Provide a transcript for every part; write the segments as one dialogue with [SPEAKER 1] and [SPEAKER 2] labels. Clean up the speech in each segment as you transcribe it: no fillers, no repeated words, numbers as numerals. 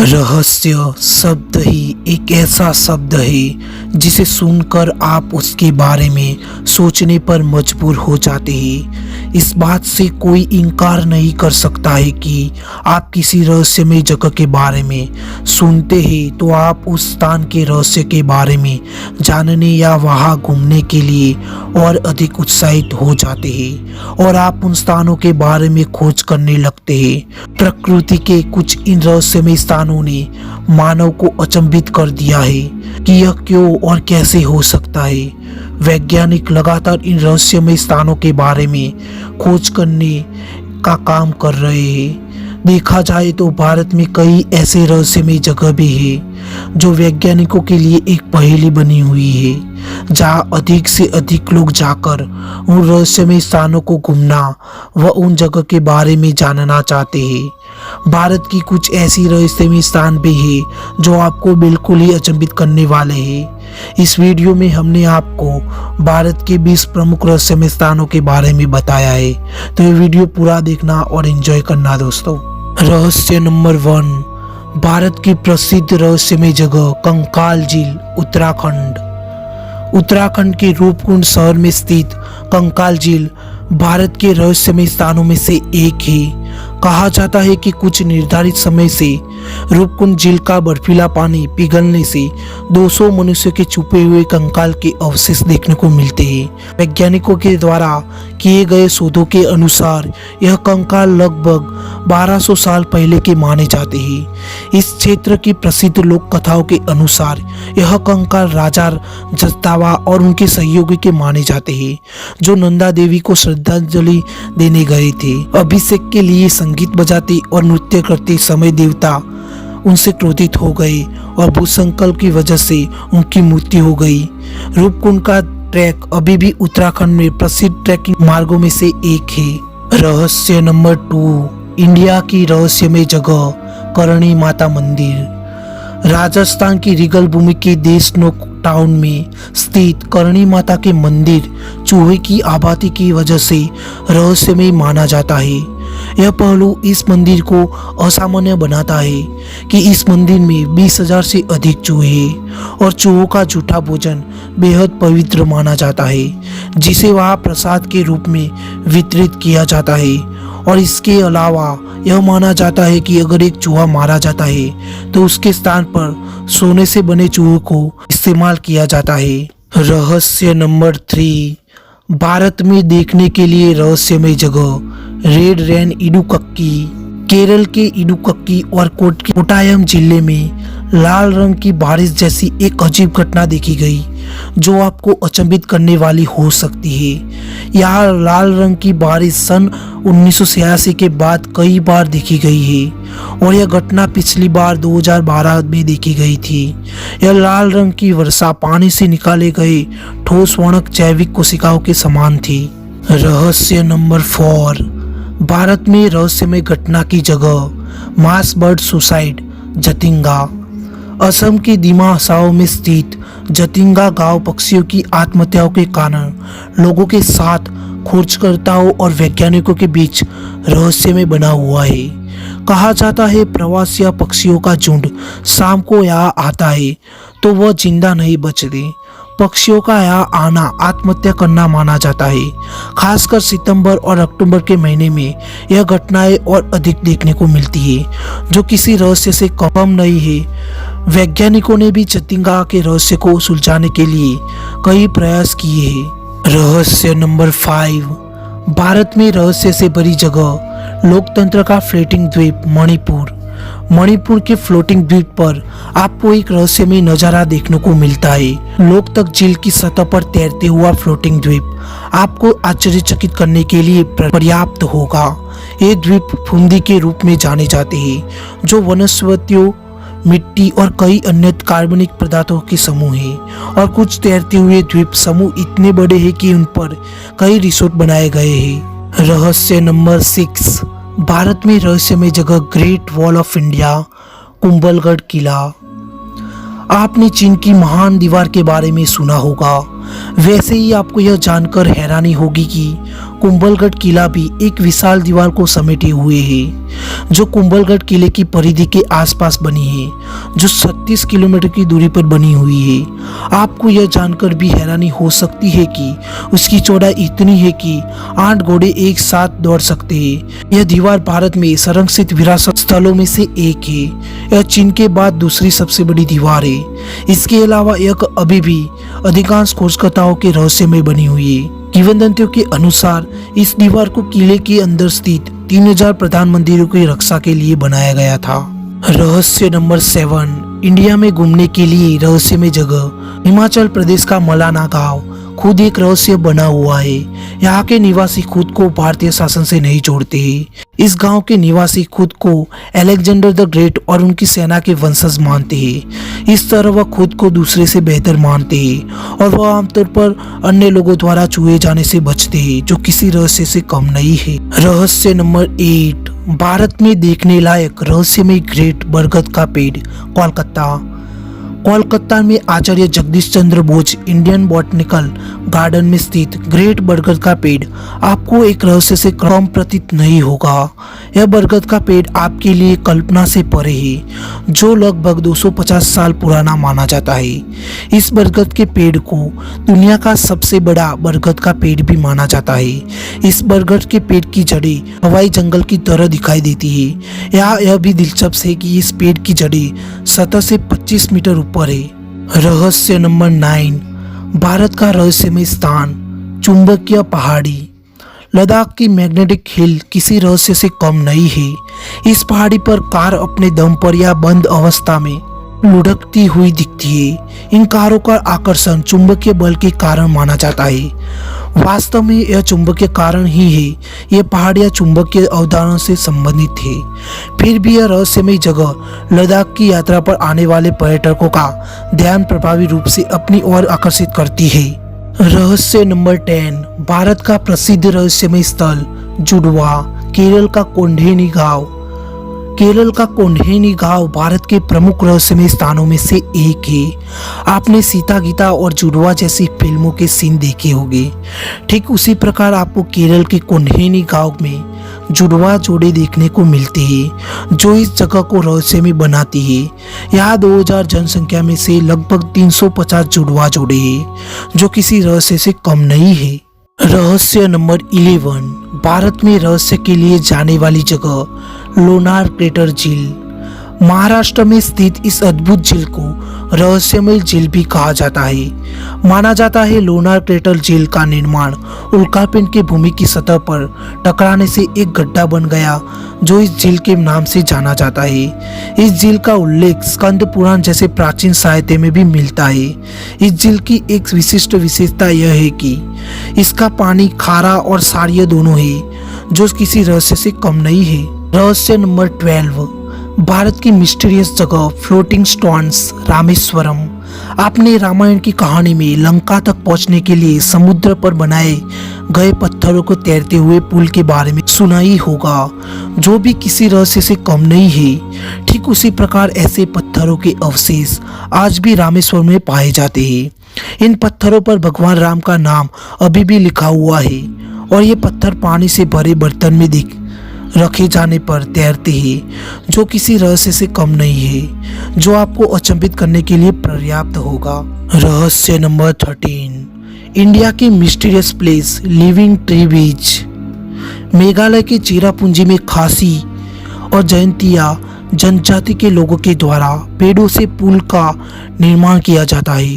[SPEAKER 1] रहस्य शब्द ही एक ऐसा शब्द है जिसे सुनकर आप उसके बारे में सोचने पर मजबूर हो जाते हैं। इस बात से कोई इनकार नहीं कर सकता है कि आप किसी रहस्यमय जगह के बारे में सुनते हैं तो आप उस स्थान के रहस्य के बारे में जानने या वहां घूमने के लिए और अधिक उत्साहित हो जाते हैं और आप उन स्थानों के बारे में खोज करने लगते हैं। प्रकृति के कुछ इन रहस्यमय स्थानों ने मानव को अचंभित कर दिया है कि यह क्यों और कैसे हो सकता है। वैज्ञानिक लगातार इन रहस्यमय स्थानों के बारे में खोज करने का काम कर रहे हैं। देखा जाए तो भारत में कई ऐसे रहस्यमय जगह भी है जो वैज्ञानिकों के लिए एक पहेली बनी हुई है, जहां अधिक से अधिक लोग जाकर उन रहस्यमय स्थानों को घूमना व उन जगह के बारे में जानना चाहते हैं। भारत की कुछ ऐसी रहस्यमय स्थान भी है जो आपको बिल्कुल ही अचंभित करने वाले हैं। इस वीडियो में हमने आपको भारत के 20 प्रमुख रहस्यमय स्थानों के बारे में बताया है, तो ये वीडियो पूरा देखना और एंजॉय करना दोस्तों। रहस्य नंबर 1, भारत की प्रसिद्ध रहस्यमय जगह कंकाल झील, उत्तराखंड। उत्तराखंड के रूपकुंड शहर में स्थित कंकाल झील भारत के रहस्यमय स्थानों में से एक है। कहा जाता है कि कुछ निर्धारित समय से रूपकुंड झील का बर्फीला पानी पिघलने से 200 मनुष्यों के छुपे हुए कंकाल के अवशेष देखने को मिलते हैं। वैज्ञानिकों के द्वारा किए गए शोधों के अनुसार यह कंकाल लगभग 1200 साल पहले के माने जाते हैं। इस क्षेत्र की प्रसिद्ध लोक कथाओं के अनुसार यह कंकाल राजा जस्तावा और उनके सहयोगी के माने जाते हैं, जो नंदा देवी को श्रद्धांजलि देने गए थे। अभिषेक के लिए संगीत बजाते और नृत्य करते समय देवता उनसे क्रोधित हो गए और भूसंकल्प की वजह से उनकी मृत्यु हो गई। रूपकुंड का ट्रैक अभी भी उत्तराखंड में प्रसिद्ध ट्रैकिंग मार्गों में से एक है। रहस्य नंबर 2, इंडिया की रहस्यमय जगह करणी माता मंदिर। राजस्थान की रिगल भूमि के देशनोक टाउन में स्थित करणी माता के मंदिर चूहे की आबादी की वजह से रहस्यमय माना जाता है। यह पहलू इस मंदिर को असामान्य बनाता है कि इस मंदिर में 20,000 से अधिक चूहे हैं और चूहों का झूठा भोजन बेहद पवित्र माना जाता है, जिसे वहां प्रसाद के रूप में वितरित किया जाता है। और इसके अलावा यह माना जाता है कि अगर एक चूहा मारा जाता है तो उसके स्थान पर सोने से बने चूहे को इस्तेमाल किया जाता है। रहस्य नंबर 3, भारत में देखने के लिए रहस्यमय जगह रेड रेन इडुक्की। केरल के इडुक्की और कोट्टायम जिले में लाल रंग की बारिश जैसी एक अजीब घटना देखी गई जो आपको अचंभित करने वाली हो सकती है। यहाँ लाल रंग की बारिश सन 1986 के बाद कई बार देखी गई है और यह घटना पिछली बार 2012 में देखी गई थी। यह लाल रंग की वर्षा पानी से निकाले गए ठोस वर्णक जैविक कोशिकाओं के समान थी। रहस्य नंबर 4, भारत में रहस्यमय घटना की जगह मास बर्ड सुसाइड, जतिंगा। असम के दिमा हसाओ में स्थित जतिंगा गांव पक्षियों की आत्महत्याओं के कारण लोगों के साथ खोजकर्ताओं और वैज्ञानिकों के बीच रहस्य में बना हुआ है। कहा जाता है प्रवासी पक्षियों का झुंड शाम को यहाँ आता है तो वह जिंदा नहीं बचते। पक्षियों का यहाँ आना आत्महत्या करना माना जाता है। खासकर सितंबर और अक्टूबर के महीने में यह घटनाएं और अधिक देखने को मिलती है, जो किसी रहस्य से कम नहीं है। वैज्ञानिकों ने भी जतिंगा के रहस्य को सुलझाने के लिए कई प्रयास किए हैं। रहस्य नंबर 5, भारत में रहस्य से भरी जगह लोकतंत्र का फ्लोटिंग द्वीप, मणिपुर। मणिपुर के फ्लोटिंग द्वीप पर आपको एक रहस्यमय नजारा देखने को मिलता है। लोकतक झील की सतह पर तैरते हुआ फ्लोटिंग द्वीप आपको आश्चर्यचकित करने के लिए पर्याप्त होगा। ये द्वीप फुंदी के रूप में जाने जाते हैं, जो वनस्पतियों, मिट्टी और कई अन्य कार्बनिक पदार्थों के समूह हैं। और कुछ तैरते हुए द्वीप समूह इतने बड़े हैं कि उन पर कई रिसोर्ट बनाए गए हैं। रहस्य नंबर 6, भारत में रहस्यमय जगह Great Wall of India, Kumbhalgarh किला। आपने चीन की महान दीवार के बारे में सुना होगा, वैसे ही आपको यह जानकर हैरानी होगी कि कुंभलगढ़ किला भी एक विशाल दीवार को समेटे हुए है जो कुंभलगढ़ किले की परिधि के आसपास बनी है, जो 36 किलोमीटर की दूरी पर बनी हुई है। आपको यह जानकर भी हैरानी हो सकती है कि उसकी चौड़ाई इतनी है कि 8 घोड़े एक साथ दौड़ सकते हैं। यह दीवार भारत में संरक्षित विरासत स्थलों में से एक है। यह चीन के बाद दूसरी सबसे बड़ी दीवार है। इसके अलावा यह अभी भी अधिकांश खोजकर्ताओं के रहस्य में बनी हुई है। किंवदंतियों के अनुसार इस दीवार को किले के अंदर स्थित 3000 प्रधान मंदिरों की रक्षा के लिए बनाया गया था। रहस्य नंबर 7, इंडिया में घूमने के लिए रहस्यमय जगह। हिमाचल प्रदेश का मलाना गांव खुद एक रहस्य बना हुआ है। यहाँ के निवासी खुद को भारतीय शासन से नहीं जोड़ते। इस गांव के निवासी खुद को अलेक्जेंडर द ग्रेट और उनकी सेना के वंशज मानते हैं। इस तरह वह खुद को दूसरे से बेहतर मानते हैं और वह आमतौर पर अन्य लोगों द्वारा छुए जाने से बचते हैं, जो किसी रहस्य से कम नहीं है। रहस्य नंबर 8, भारत में देखने लायक रहस्यमय ग्रेट बरगद का पेड़। कोलकाता में आचार्य Jagdish Chandra Bose Indian botanical garden में स्थित ग्रेट बरगद का पेड़ आपको एक रहस्य से कम प्रतीत नहीं होगा। यह बरगद का पेड़ आपके लिए कल्पना से परे है, जो लगभग 250 साल पुराना माना जाता है। इस बरगद के पेड़ को दुनिया का सबसे बड़ा बरगद का पेड़ भी माना जाता है। इस बरगद के पेड़ की जड़ें हवाई जंगल की तरह दिखाई देती है। यह भी दिलचस्प है कि इस पेड़ की जड़ें सतह से 25 मीटर ऊपर है। रहस्य नंबर 9, भारत का रहस्यमय स्थान चुंबकीय पहाड़ी। लद्दाख की मैग्नेटिक हिल किसी रहस्य से कम नहीं है। इस पहाड़ी पर कार अपने दम पर या बंद अवस्था में लुढ़कती हुई दिखती है। इन कारों का आकर्षण चुंबकीय बल के कारण माना जाता है। वास्तव में यह चुंबकीय कारण ही है। यह पहाड़ियां चुंबकीय अवधारणा से संबंधित है। फिर भी यह रहस्यमय जगह लद्दाख की यात्रा पर आने वाले पर्यटकों का ध्यान प्रभावी रूप से अपनी ओर आकर्षित करती है। रहस्य नंबर 10, भारत का प्रसिद्ध रहस्यमय स्थल जुड़वा। केरल का कोंढेनी गांव भारत के प्रमुख रहस्यमय स्थानों में से एक है। आपने सीता गीता और जुड़वा जैसी फिल्मों के सीन देखे होंगे। ठीक उसी प्रकार आपको केरल के कोंढेनी गांव में जुड़वा जोड़े देखने को मिलते हैं, जो इस जगह को रहस्यमय बनाती है। यहाँ 2000 जनसंख्या में से लगभग 350 जुड़वा जोड़े हैं, जो किसी रहस्य से कम नहीं है। रहस्य नंबर 11, भारत में रहस्य के लिए जाने वाली जगह लोनार क्रेटर झील। महाराष्ट्र में स्थित इस अद्भुत झील को रहस्यमय झील भी कहा जाता है। माना जाता है लोनार क्रेटर झील का निर्माण उल्कापिंड के भूमि की सतह पर टकराने से एक गड्ढा बन गया, जो इस झील के नाम से जाना जाता है। इस झील का उल्लेख स्कंद पुराण जैसे प्राचीन साहित्य में भी मिलता है। इस झील की एक विशिष्ट विशेषता यह है कि इसका पानी खारा और क्षारीय दोनों है, जो किसी रहस्य से कम नहीं है। रहस्य नंबर 12, भारत की मिस्टीरियस जगह फ्लोटिंग स्टोन्स रामेश्वरम। आपने रामायण की कहानी में लंका तक पहुंचने के लिए समुद्र पर बनाए गए पत्थरों को तैरते हुए पुल के बारे में सुना ही होगा, जो भी किसी रहस्य से कम नहीं है। ठीक उसी प्रकार ऐसे पत्थरों के अवशेष आज भी रामेश्वर में पाए जाते हैं। इन पत्थरों पर भगवान राम का नाम अभी भी लिखा हुआ है और ये पत्थर पानी से भरे बर्तन में रखे जाने पर तैरते हैं, जो किसी रहस्य से कम नहीं है, जो आपको अचंभित करने के लिए पर्याप्त होगा। रहस्य नंबर 13, इंडिया की मिस्टीरियस प्लेस लिविंग ट्री बीच। मेघालय के चेरापूंजी में खासी और जयंतिया जनजाति के लोगों के द्वारा पेड़ों से पुल का निर्माण किया जाता है।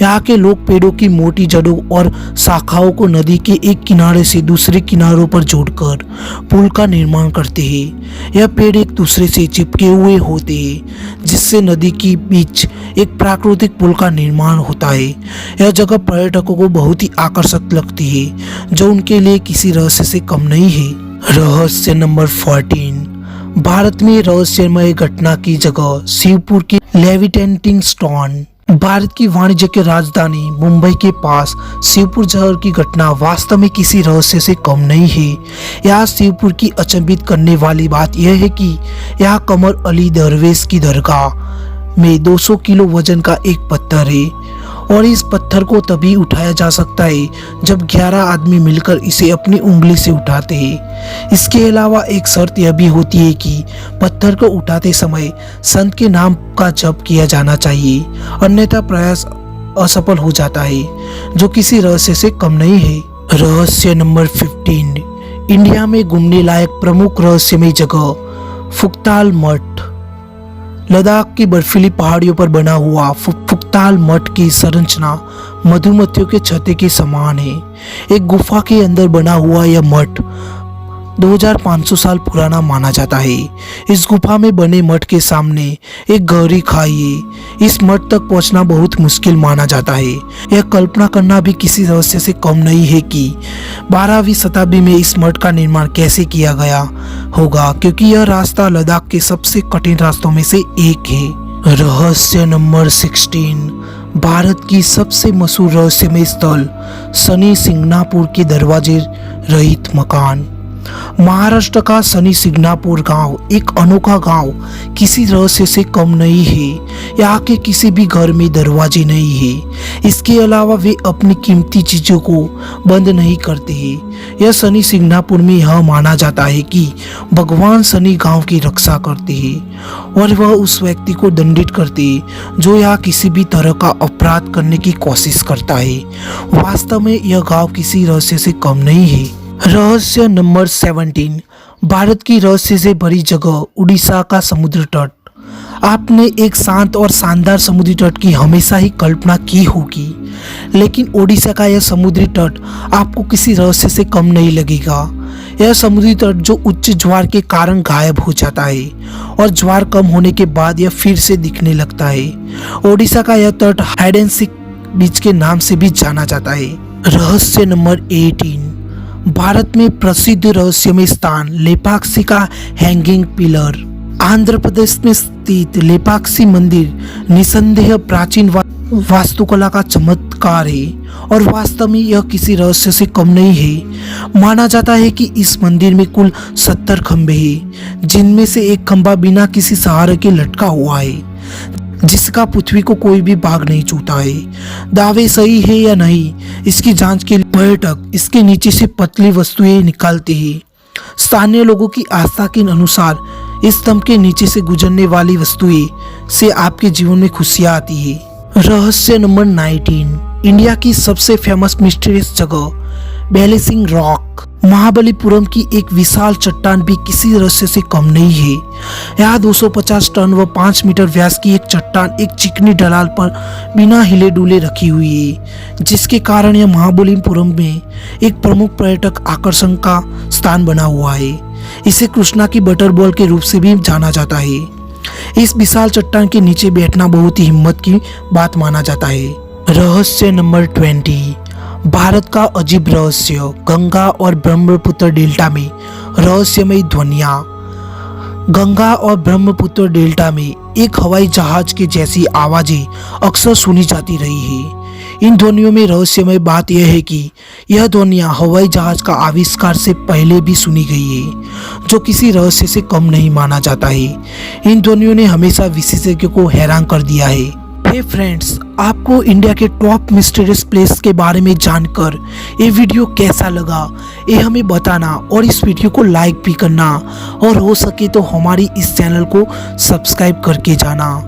[SPEAKER 1] यहाँ के लोग पेड़ों की मोटी जड़ों और शाखाओं को नदी के एक किनारे से दूसरे किनारों पर जोड़कर पुल का निर्माण करते हैं। यह पेड़ एक दूसरे से चिपके हुए होते हैं, जिससे नदी के बीच एक प्राकृतिक पुल का निर्माण होता है। यह जगह पर्यटकों को बहुत ही आकर्षक लगती है, जो उनके लिए किसी रहस्य से कम नहीं है। रहस्य नंबर 14, भारत में रहस्यमय घटना की जगह शिवपुर की लेविटेटिंग स्टोन। भारत की वाणिज्य की राजधानी मुंबई के पास शिवपुर शहर की घटना वास्तव में किसी रहस्य से कम नहीं है। यहाँ शिवपुर की अचंभित करने वाली बात यह है कि यहाँ कमर अली दरवेश की दरगाह में 200 किलो वजन का एक पत्थर है और इस पत्थर को तभी उठाया जा सकता है जब 11 आदमी मिलकर इसे अपनी उंगली से उठाते हैं। इसके अलावा एक शर्त यह भी होती है कि पत्थर को उठाते समय संत के नाम का जप किया जाना चाहिए, अन्यथा प्रयास असफल हो जाता है, जो किसी रहस्य से कम नहीं है। रहस्य नंबर 15, इंडिया में घूमने लायक प्रमुख रहस्यमय जगह फुक्ताल मठ। लद्दाख की बर्फीली पहाड़ियों पर बना हुआ फुक्ताल मठ की संरचना मधुमक्खियों के छत्ते के समान है। एक गुफा के अंदर बना हुआ यह मठ 2500 साल पुराना माना जाता है। इस गुफा में बने मठ के सामने एक गहरी खाई है। इस मठ तक पहुंचना बहुत मुश्किल माना जाता है। यह कल्पना करना भी किसी रहस्य से कम नहीं है कि 12वीं शताब्दी में इस मठ का निर्माण कैसे किया गया होगा, क्योंकि यह रास्ता लद्दाख के सबसे कठिन रास्तों में से एक है। रहस्य नंबर 16, भारत की सबसे मशहूर रहस्यमय स्थल शनि सिंगनापुर के दरवाजे रहित मकान। महाराष्ट्र का शनि सिंगनापुर गांव एक अनोखा गांव किसी रहस्य से कम नहीं है। यहाँ के किसी भी घर में दरवाजे नहीं है। इसके अलावा वे अपनी कीमती चीजों को बंद नहीं करते हैं। यह शनि सिंगनापुर में यह माना जाता है कि भगवान शनि गांव की रक्षा करते हैं और वह उस व्यक्ति को दंडित करते हैं जो यहाँ किसी भी तरह का अपराध करने की कोशिश करता है। वास्तव में यह गांव किसी रहस्य से कम नहीं है। रहस्य नंबर 17, भारत की रहस्य से भरी जगह उड़ीसा का समुद्र तट। आपने एक शांत और शानदार समुद्री तट की हमेशा ही कल्पना की होगी, लेकिन ओडिशा का यह समुद्री तट आपको किसी रहस्य से कम नहीं लगेगा। यह समुद्री तट जो उच्च ज्वार के कारण गायब हो जाता है और ज्वार कम होने के बाद यह फिर से दिखने लगता है। ओडिशा का यह तट हाइड एंड सीक बीच के नाम से भी जाना जाता है। रहस्य नंबर 18, भारत में प्रसिद्ध रहस्यमय स्थान लेपाक्षी का हैंगिंग पिलर। आंध्र प्रदेश में स्थित लेपाक्षी मंदिर निसंदेह प्राचीन वास्तुकला का चमत्कार है और वास्तव में यह किसी रहस्य से कम नहीं है। माना जाता है कि इस मंदिर में कुल 70 खंभे हैं, जिनमें से एक खंभा बिना किसी सहारे के लटका हुआ है, जिसका पृथ्वी को कोई भी भाग नहीं छूता है। दावे सही है या नहीं, इसकी जांच के लिए पर्यटक इसके नीचे से पतली वस्तुएं निकालते हैं। स्थानीय लोगों की आस्था के अनुसार इस स्तंभ के नीचे से गुजरने वाली वस्तुएं से आपके जीवन में खुशियां आती है। रहस्य नंबर 19, इंडिया की सबसे फेमस मिस्टीरियस जगह बैलेसिंग रॉक। महाबलीपुरम की एक विशाल चट्टान भी किसी रहस्य से कम नहीं है। यहाँ 250 टन व 5 मीटर व्यास की एक चट्टान एक चिकनी ढलान पर बिना हिले डुले रखी हुई है, जिसके कारण यह महाबलीपुरम में एक प्रमुख पर्यटक आकर्षण का स्थान बना हुआ है। इसे कृष्णा की बटर बॉल के रूप से भी जाना जाता है। इस विशाल चट्टान के नीचे बैठना बहुत ही हिम्मत की बात माना जाता है। रहस्य नंबर 20, भारत का अजीब रहस्य गंगा और ब्रह्मपुत्र डेल्टा में रहस्यमय ध्वनियां। गंगा और ब्रह्मपुत्र डेल्टा में एक हवाई जहाज के जैसी आवाजें अक्सर सुनी जाती रही है। इन ध्वनियों में रहस्यमय बात यह है कि यह ध्वनियां हवाई जहाज का आविष्कार से पहले भी सुनी गई है, जो किसी रहस्य से कम नहीं माना जाता है। इन ध्वनियों ने हमेशा विशेषज्ञों को हैरान कर दिया है। हे फ्रेंड्स, आपको इंडिया के टॉप मिस्टीरियस प्लेस के बारे में जानकर ये वीडियो कैसा लगा ये हमें बताना और इस वीडियो को लाइक भी करना और हो सके तो हमारी इस चैनल को सब्सक्राइब करके जाना।